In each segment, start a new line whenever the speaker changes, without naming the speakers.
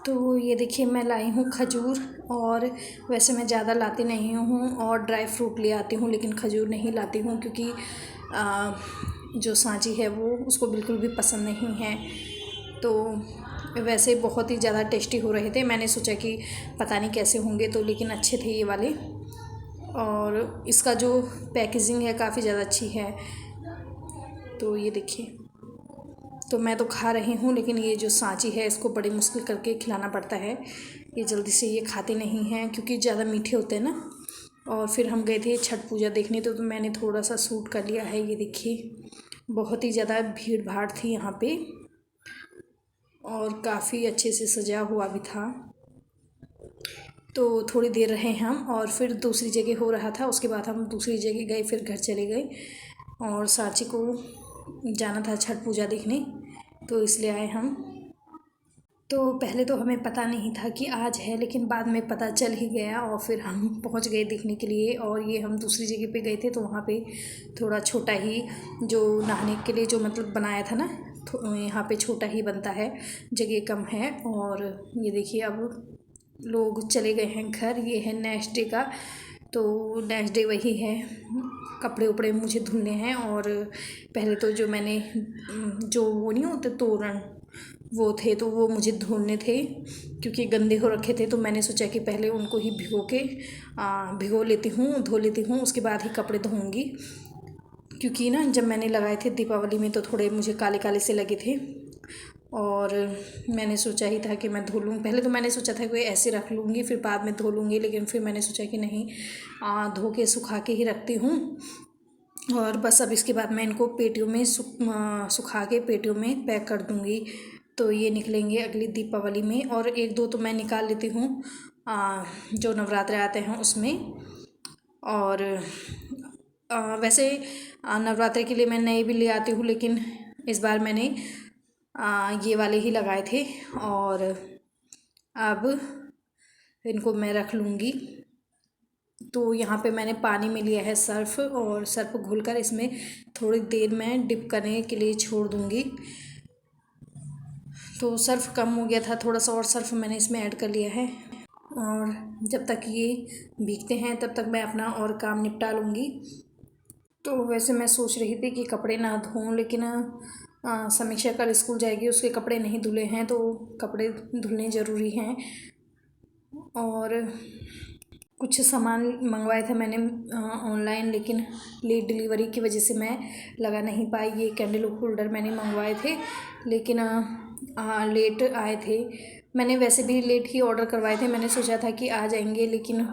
तो ये देखिए मैं लाई हूँ खजूर, और वैसे मैं ज़्यादा लाती नहीं हूँ और ड्राई फ्रूट ले आती हूँ, लेकिन खजूर नहीं लाती हूँ क्योंकि जो सांची है वो उसको बिल्कुल भी पसंद नहीं है। तो वैसे बहुत ही ज़्यादा टेस्टी हो रहे थे, मैंने सोचा कि पता नहीं कैसे होंगे, तो लेकिन अच्छे थे ये वाले। और इसका जो पैकेजिंग है काफ़ी ज़्यादा अच्छी है। तो ये देखिए, तो मैं तो खा रही हूँ, लेकिन ये जो सांची है इसको बड़ी मुश्किल करके खिलाना पड़ता है। ये जल्दी से ये खाते नहीं हैं क्योंकि ज़्यादा मीठे होते हैं ना। और फिर हम गए थे छठ पूजा देखने, तो मैंने थोड़ा सा शूट कर लिया है। ये देखिए बहुत ही ज़्यादा भीड़ भाड़ थी यहाँ पे, और काफ़ी अच्छे से सजा हुआ भी था। तो थोड़ी देर रहे हम, और फिर दूसरी जगह हो रहा था, उसके बाद हम दूसरी जगह गए, फिर घर चले गए। और सांची को जाना था छठ पूजा देखने, तो इसलिए आए हम। तो पहले तो हमें पता नहीं था कि आज है, लेकिन बाद में पता चल ही गया, और फिर हम पहुंच गए देखने के लिए। और ये हम दूसरी जगह पे गए थे, तो वहाँ पे थोड़ा छोटा ही जो नहाने के लिए जो मतलब बनाया था ना, तो यहाँ पे छोटा ही बनता है, जगह कम है। और ये देखिए अब लोग चले गए हैं घर। ये है नेक्स्ट डे का, तो नेक्स्ट डे वही है, कपड़े उपड़े मुझे धुलने हैं। और पहले तो जो मैंने जो वो नहीं होते तोरण, वो थे, तो वो मुझे धोने थे क्योंकि गंदे हो रखे थे। तो मैंने सोचा कि पहले उनको ही भिगो लेती हूँ, धो लेती हूँ, उसके बाद ही कपड़े धोऊंगी। क्योंकि ना जब मैंने लगाए थे दीपावली में तो थोड़े मुझे काले काले से लगे थे, और मैंने सोचा ही था कि मैं धो लूँ। पहले तो मैंने सोचा था कि ऐसे रख लूँगी फिर बाद में धो लूँगी, लेकिन फिर मैंने सोचा कि नहीं, धो के सुखा के ही रखती हूँ। और बस अब इसके बाद मैं इनको पेटियों में सुखा के पेटियों में पैक कर दूँगी, तो ये निकलेंगे अगली दीपावली में। और एक दो तो मैं निकाल लेती हूँ जो नवरात्रे आते हैं उसमें। और वैसे नवरात्रि के लिए मैं नए भी ले आती हूँ, लेकिन इस बार मैंने ये वाले ही लगाए थे, और अब इनको मैं रख लूँगी। तो यहाँ पे मैंने पानी में लिया है सर्फ़, और सर्फ़ घोलकर इसमें थोड़ी देर मैं डिप करने के लिए छोड़ दूँगी। तो सर्फ़ कम हो गया था थोड़ा सा, और सर्फ़ मैंने इसमें ऐड कर लिया है। और जब तक ये भीगते हैं तब तक मैं अपना और काम निपटा लूँगी। तो वैसे मैं सोच रही थी कि कपड़े ना धोऊं, लेकिन समीक्षा कल स्कूल जाएगी, उसके कपड़े नहीं धुले हैं, तो कपड़े धुलने ज़रूरी हैं। और कुछ सामान मंगवाए थे मैंने ऑनलाइन, लेकिन लेट डिलीवरी की वजह से मैं लगा नहीं पाई। ये कैंडल होल्डर मैंने मंगवाए थे, लेकिन लेट आए थे। मैंने वैसे भी लेट ही ऑर्डर करवाए थे, मैंने सोचा था कि आ जाएंगे, लेकिन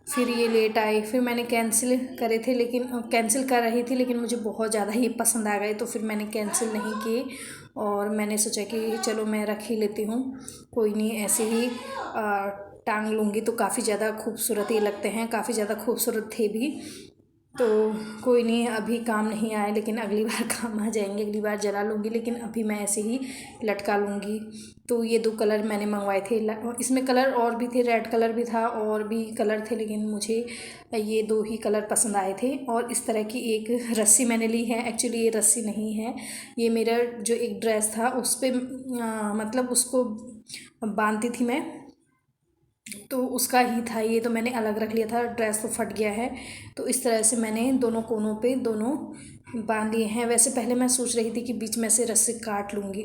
फिर ये लेट आए। फिर मैंने कैंसिल करे थे, लेकिन कैंसिल कर रही थी, लेकिन मुझे बहुत ज़्यादा ही पसंद आ गए, तो फिर मैंने कैंसिल नहीं किए। और मैंने सोचा कि चलो मैं रख ही लेती हूँ, कोई नहीं, ऐसे ही टांग लूँगी। तो काफ़ी ज़्यादा खूबसूरत ये लगते हैं, काफ़ी ज़्यादा खूबसूरत थे भी। तो कोई नहीं, अभी काम नहीं आए, लेकिन अगली बार काम आ जाएंगे, अगली बार जला लूँगी, लेकिन अभी मैं ऐसे ही लटका लूँगी। तो ये 2 कलर मैंने मंगवाए थे, इसमें कलर और भी थे, रेड कलर भी था और भी कलर थे, लेकिन मुझे ये 2 ही कलर पसंद आए थे। और इस तरह की एक रस्सी मैंने ली है, एक्चुअली ये रस्सी नहीं है, ये मेरा जो एक ड्रेस था उस पर मतलब उसको बांधती थी मैं, तो उसका ही था ये, तो मैंने अलग रख लिया था, ड्रेस तो फट गया है। तो इस तरह से मैंने दोनों कोनों पे दोनों बांध लिए हैं। वैसे पहले मैं सोच रही थी कि बीच में से रस्सी काट लूँगी,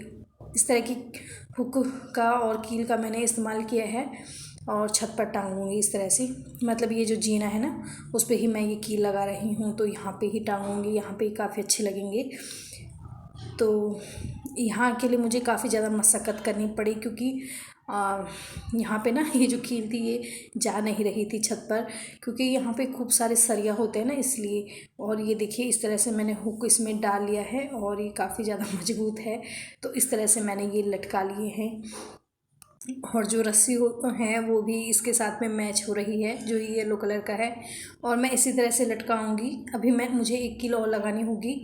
इस तरह की हुक का और कील का मैंने इस्तेमाल किया है, और छत पर टांगूंगी इस तरह से। मतलब ये जो जीना है ना, उस पर ही मैं ये कील लगा रही हूँ, तो यहाँ पे ही टांगूंगी, यहाँ पे ही काफ़ी अच्छे लगेंगे। तो यहाँ के लिए मुझे काफ़ी ज़्यादा मशक्क़त करनी पड़ी, क्योंकि यहाँ पे ना ये जो कील थी ये जा नहीं रही थी छत पर, क्योंकि यहाँ पे खूब सारे सरिया होते हैं ना, इसलिए। और ये देखिए इस तरह से मैंने हुक इसमें डाल लिया है, और ये काफ़ी ज़्यादा मजबूत है, तो इस तरह से मैंने ये लटका लिए हैं। और जो रस्सी है वो भी इसके साथ में मैच हो रही है, जो ये येलो कलर का है, और मैं इसी तरह से लटकाऊंगी। अभी मुझे 1 कील और लगानी होगी,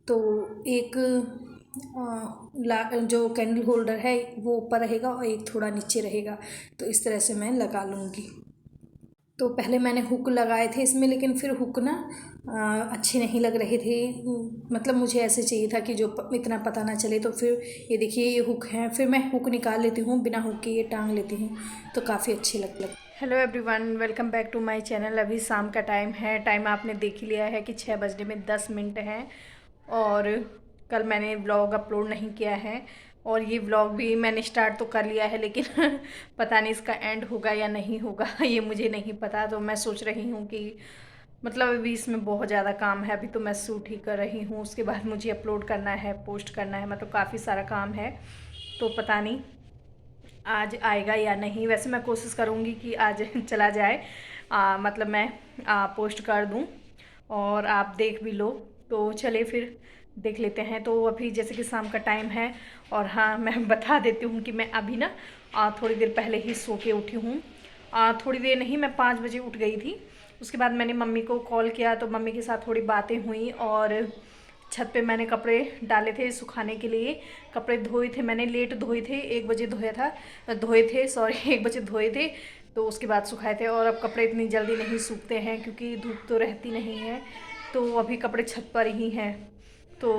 तो एक जो कैंडल होल्डर है वो ऊपर रहेगा और एक थोड़ा नीचे रहेगा, तो इस तरह से मैं लगा लूँगी। तो पहले मैंने हुक लगाए थे इसमें, लेकिन फिर हुक ना अच्छे नहीं लग रहे थे। मतलब मुझे ऐसे चाहिए था कि जो इतना पता ना चले। तो फिर ये देखिए ये हुक है, फिर मैं हुक निकाल लेती हूँ, बिना हुक के ये टांग लेती हूँ तो काफ़ी अच्छी लग। Hello everyone, welcome back to my channel. अभी शाम का टाइम है, टाइम आपने देख ही लिया है कि 6 बजने में 10 मिनट हैं। और कल मैंने व्लॉग अपलोड नहीं किया है, और ये व्लॉग भी मैंने स्टार्ट तो कर लिया है, लेकिन पता नहीं इसका एंड होगा या नहीं होगा ये मुझे नहीं पता। तो मैं सोच रही हूँ कि मतलब अभी इसमें बहुत ज़्यादा काम है। अभी तो मैं शूट ही कर रही हूँ, उसके बाद मुझे अपलोड करना है, पोस्ट करना है, मतलब काफ़ी सारा काम है। तो पता नहीं आज आएगा या नहीं। वैसे मैं कोशिश करूँगी कि आज चला जाए, मतलब मैं पोस्ट कर दूँ और आप देख भी लो। तो चले फिर देख लेते हैं। तो अभी जैसे कि शाम का टाइम है, और हाँ मैं बता देती हूँ कि मैं अभी ना थोड़ी देर पहले ही सो के उठी हूँ। थोड़ी देर नहीं, मैं 5 बजे उठ गई थी। उसके बाद मैंने मम्मी को कॉल किया, तो मम्मी के साथ थोड़ी बातें हुई, और छत पे मैंने कपड़े डाले थे सुखाने के लिए। कपड़े धोए थे मैंने, लेट धोए थे, 1 बजे धोए थे सॉरी 1 बजे धोए थे। तो उसके बाद सुखाए थे। और अब कपड़े इतनी जल्दी नहीं सूखते हैं क्योंकि धूप तो रहती नहीं है। तो अभी कपड़े छत पर ही हैं। तो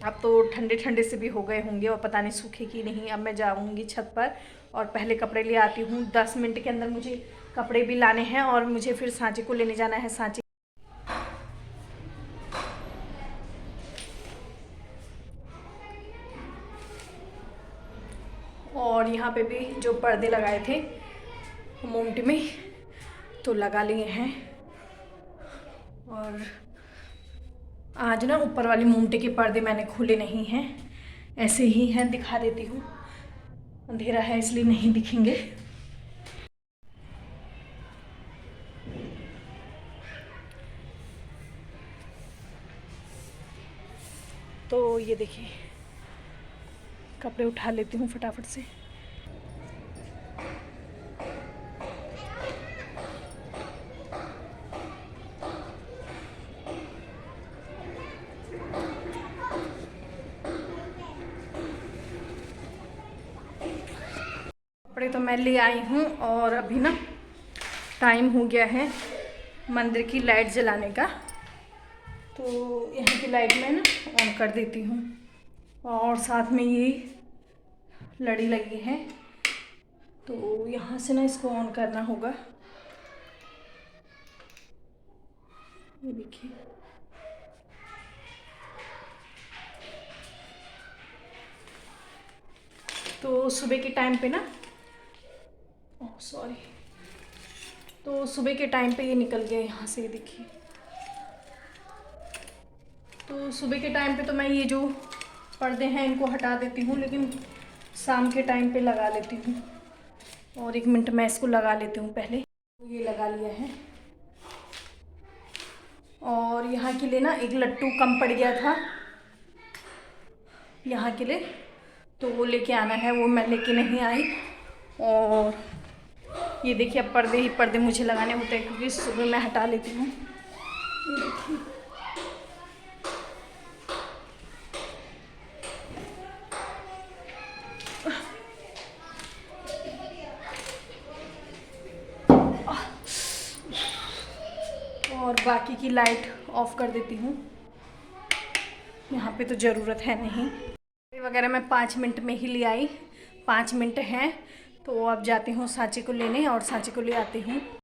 अब तो ठंडे ठंडे से भी हो गए होंगे, और पता नहीं सूखे कि नहीं। अब मैं जाऊँगी छत पर और पहले कपड़े ले आती हूँ। 10 मिनट के अंदर मुझे कपड़े भी लाने हैं, और मुझे फिर सांची को लेने जाना है। सांची और यहाँ पे भी जो पर्दे लगाए थे मोमटी में, तो लगा लिए हैं। और आज ना ऊपर वाली मोमटी के पर्दे मैंने खोले नहीं हैं, ऐसे ही हैं। दिखा देती हूँ, अंधेरा है इसलिए नहीं दिखेंगे। तो ये देखिए, कपड़े उठा लेती हूँ फटाफट से। कपड़े तो मैं ले आई हूँ, और अभी ना टाइम हो गया है मंदिर की लाइट जलाने का। तो यहाँ की लाइट मैं ना ऑन कर देती हूँ, और साथ में ये लड़ी लगी है, तो यहाँ से ना इसको ऑन करना होगा। ये देखिए, तो सुबह के टाइम पे ना, ओह सॉरी, तो सुबह के टाइम पे ये निकल गया यहाँ से, ये देखिए। तो सुबह के टाइम पे तो मैं ये जो पर्दे हैं इनको हटा देती हूँ, लेकिन शाम के टाइम पे लगा लेती हूँ। और 1 मिनट मैं इसको लगा लेती हूँ पहले। ये लगा लिया है। और यहाँ के लिए ना एक लट्टू कम पड़ गया था यहाँ के लिए, तो वो लेके आना है, वो मैं लेके नहीं आई। और ये देखिए, अब पर्दे ही पर्दे मुझे लगाने होते हैं क्योंकि सुबह मैं हटा लेती हूँ। ये देखिए, और बाकी की लाइट ऑफ कर देती हूँ, यहाँ पे तो ज़रूरत है नहीं। वगैरह मैं 5 मिनट में ही ले आई, 5 मिनट हैं। तो अब जाती हूँ सांची को लेने, और सांची को ले आती हूँ।